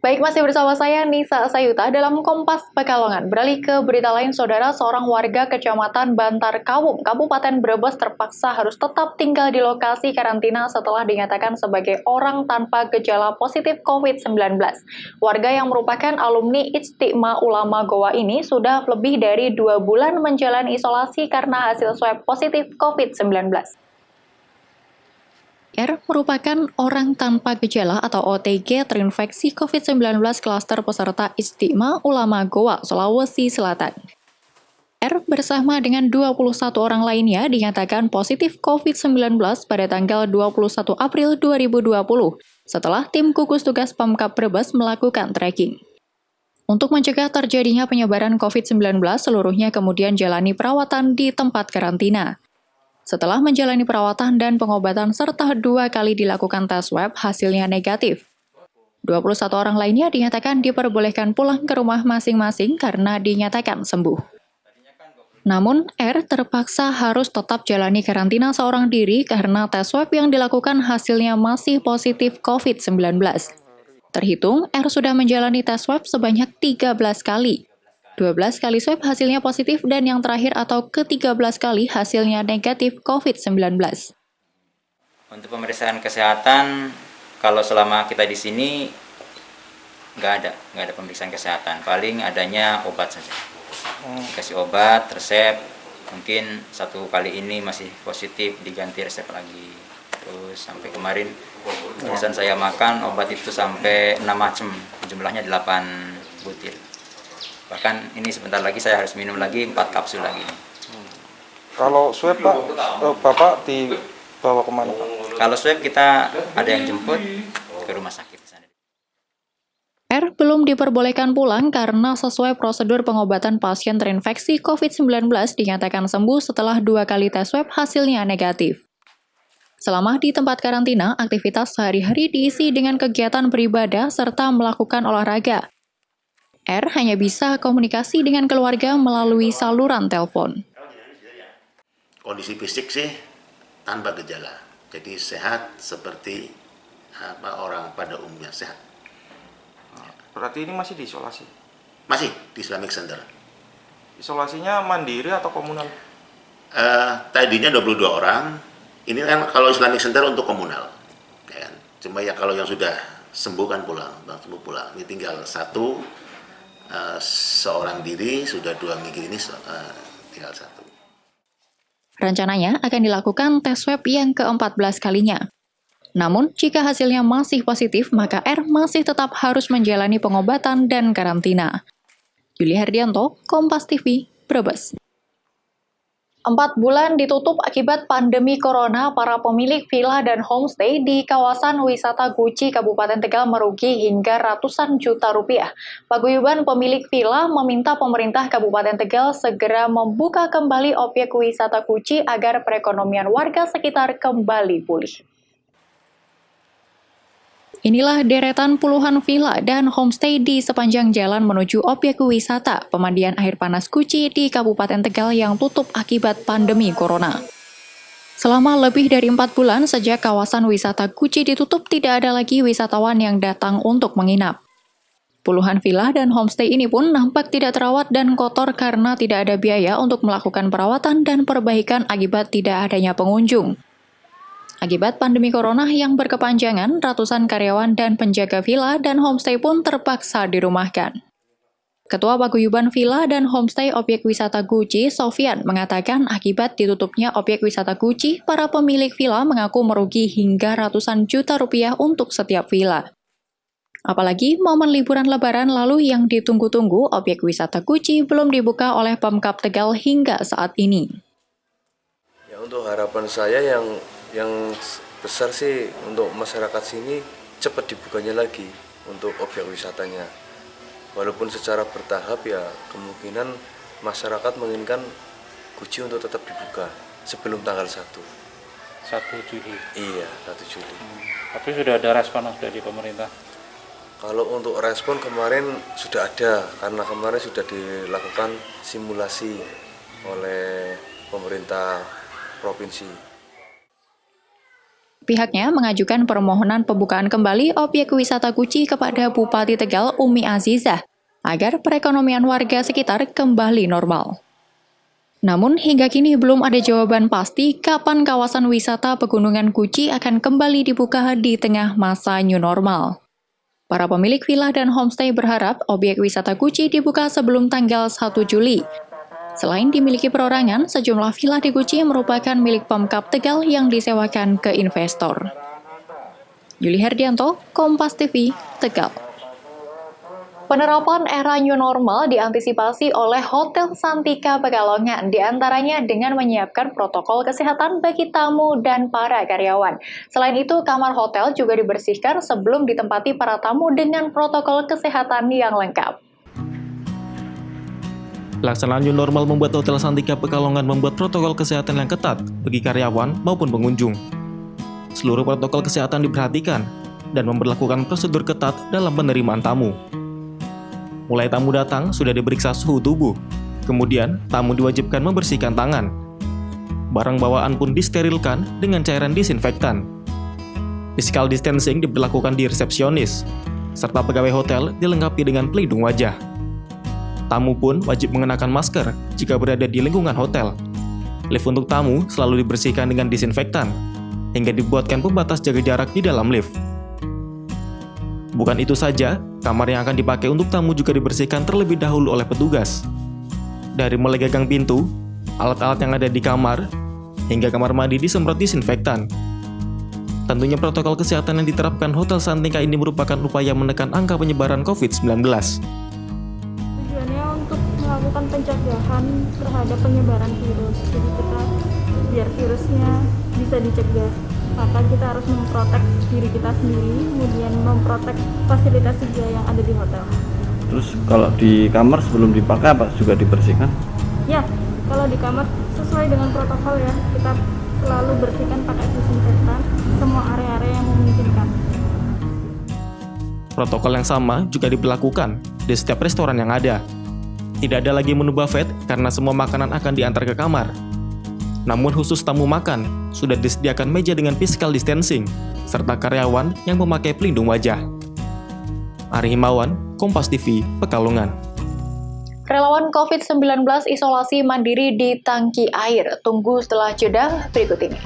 Baik, masih bersama saya Nisa Sayuta dalam Kompas Pekalongan. Beralih ke berita lain, saudara, seorang warga Kecamatan Bantar Kawung, Kabupaten Brebes terpaksa harus tetap tinggal di lokasi karantina setelah dinyatakan sebagai orang tanpa gejala positif COVID-19. Warga yang merupakan alumni Ijtima Ulama Goa ini sudah lebih dari 2 bulan menjalani isolasi karena hasil swab positif COVID-19. R merupakan orang tanpa gejala atau OTG terinfeksi COVID-19 klaster peserta Ijtima Ulama Goa, Sulawesi Selatan. R bersama dengan 21 orang lainnya dinyatakan positif COVID-19 pada tanggal 21 April 2020 setelah tim gugus tugas Pemkab Brebes melakukan tracking. Untuk mencegah terjadinya penyebaran COVID-19, seluruhnya kemudian jalani perawatan di tempat karantina. Setelah menjalani perawatan dan pengobatan serta 2 kali dilakukan tes swab, hasilnya negatif. 21 orang lainnya dinyatakan diperbolehkan pulang ke rumah masing-masing karena dinyatakan sembuh. Namun, R terpaksa harus tetap jalani karantina seorang diri karena tes swab yang dilakukan hasilnya masih positif COVID-19. Terhitung, R sudah menjalani tes swab sebanyak 13 kali. 12 kali swab hasilnya positif dan yang terakhir atau ke-13 kali hasilnya negatif COVID-19. Untuk pemeriksaan kesehatan, kalau selama kita di sini nggak ada pemeriksaan kesehatan. Paling adanya obat saja. Kasih obat, resep, mungkin 1 kali ini masih positif, diganti resep lagi. Terus sampai kemarin biasanya saya makan obat itu sampai 6 macam, jumlahnya 8 butir. Bahkan ini sebentar lagi saya harus minum lagi 4 kapsul lagi. Kalau swab Pak, Bapak dibawa kemana Pak? Kalau swab kita ada yang jemput ke rumah sakit di sana. R belum diperbolehkan pulang karena sesuai prosedur pengobatan pasien terinfeksi COVID-19 dinyatakan sembuh setelah 2 kali tes swab hasilnya negatif. Selama di tempat karantina, aktivitas sehari-hari diisi dengan kegiatan beribadah serta melakukan olahraga. R hanya bisa komunikasi dengan keluarga melalui saluran telepon. Kondisi fisik sih tanpa gejala, jadi sehat seperti orang pada umumnya sehat. Berarti ini masih diisolasi? Masih di Islamic Center. Isolasinya mandiri atau komunal? Tadinya 22 orang, ini kan kalau Islamic Center untuk komunal. Ya, cuma ya kalau yang sudah sembuh kan pulang, sembuh pulang. Ini tinggal seorang diri, sudah 2 minggu ini tinggal 1. Rencananya akan dilakukan tes swab yang ke-14 kalinya. Namun, jika hasilnya masih positif, maka R masih tetap harus menjalani pengobatan dan karantina. Yuli Hardianto, Kompas TV, Brebes. 4 bulan ditutup akibat pandemi corona, para pemilik villa dan homestay di kawasan wisata Guci, Kabupaten Tegal merugi hingga ratusan juta rupiah. Paguyuban pemilik villa meminta pemerintah Kabupaten Tegal segera membuka kembali objek wisata Guci agar perekonomian warga sekitar kembali pulih. Inilah deretan puluhan villa dan homestay di sepanjang jalan menuju objek wisata pemandian air panas Guci di Kabupaten Tegal yang tutup akibat pandemi corona. Selama lebih dari 4 bulan sejak kawasan wisata Guci ditutup, tidak ada lagi wisatawan yang datang untuk menginap. Puluhan villa dan homestay ini pun nampak tidak terawat dan kotor karena tidak ada biaya untuk melakukan perawatan dan perbaikan akibat tidak adanya pengunjung. Akibat pandemi corona yang berkepanjangan, ratusan karyawan dan penjaga villa dan homestay pun terpaksa dirumahkan. Ketua Paguyuban Villa dan Homestay Objek Wisata Guci, Sofian, mengatakan akibat ditutupnya objek wisata Guci, para pemilik villa mengaku merugi hingga ratusan juta rupiah untuk setiap villa. Apalagi momen liburan Lebaran lalu yang ditunggu-tunggu, objek wisata Guci belum dibuka oleh Pemkab Tegal hingga saat ini. Ya, untuk harapan saya yang besar sih untuk masyarakat sini cepat dibukanya lagi untuk objek wisatanya. Walaupun secara bertahap ya kemungkinan masyarakat menginginkan Guci untuk tetap dibuka sebelum tanggal 1 Juli. Iya, 1 Juli. Tapi sudah ada respon dari pemerintah? Kalau untuk respon kemarin sudah ada, karena kemarin sudah dilakukan simulasi oleh pemerintah provinsi. Pihaknya mengajukan permohonan pembukaan kembali objek wisata Guci kepada Bupati Tegal Umi Azizah agar perekonomian warga sekitar kembali normal. Namun hingga kini belum ada jawaban pasti kapan kawasan wisata Pegunungan Guci akan kembali dibuka di tengah masa new normal. Para pemilik villa dan homestay berharap objek wisata Guci dibuka sebelum tanggal 1 Juli. Selain dimiliki perorangan, sejumlah villa di Guci merupakan milik Pemkab Tegal yang disewakan ke investor. Yuli Herdianto, Kompas TV, Tegal. Penerapan era new normal diantisipasi oleh Hotel Santika Pekalongan, diantaranya dengan menyiapkan protokol kesehatan bagi tamu dan para karyawan. Selain itu, kamar hotel juga dibersihkan sebelum ditempati para tamu dengan protokol kesehatan yang lengkap. Pelaksanaan new normal membuat Hotel Santika Pekalongan membuat protokol kesehatan yang ketat bagi karyawan maupun pengunjung. Seluruh protokol kesehatan diperhatikan dan memberlakukan prosedur ketat dalam penerimaan tamu. Mulai tamu datang sudah diperiksa suhu tubuh, kemudian tamu diwajibkan membersihkan tangan. Barang bawaan pun disterilkan dengan cairan disinfektan. Physical distancing diberlakukan di resepsionis, serta pegawai hotel dilengkapi dengan pelindung wajah. Tamu pun wajib mengenakan masker jika berada di lingkungan hotel. Lift untuk tamu selalu dibersihkan dengan disinfektan, hingga dibuatkan pembatas jaga jarak di dalam lift. Bukan itu saja, kamar yang akan dipakai untuk tamu juga dibersihkan terlebih dahulu oleh petugas. Dari mulai gagang pintu, alat-alat yang ada di kamar, hingga kamar mandi disemprot disinfektan. Tentunya protokol kesehatan yang diterapkan Hotel Santika ini merupakan upaya menekan angka penyebaran COVID-19. Tujuannya untuk melakukan pencegahan terhadap penyebaran virus. Jadi kita biar virusnya bisa dicegah, maka kita harus memprotek diri kita sendiri, kemudian memprotek fasilitas juga yang ada di hotel. Terus kalau di kamar sebelum dipakai apa juga dibersihkan? Ya, kalau di kamar sesuai dengan protokol ya, kita selalu bersihkan pakai disinfektan semua area-area yang memungkinkan. Protokol yang sama juga diberlakukan di setiap restoran yang ada. Tidak ada lagi menu buffet karena semua makanan akan diantar ke kamar. Namun khusus tamu makan, sudah disediakan meja dengan physical distancing, serta karyawan yang memakai pelindung wajah. Ari Himawan, Kompas TV, Pekalongan. Relawan COVID-19 isolasi mandiri di tangki air. Tunggu setelah jeda berikut ini.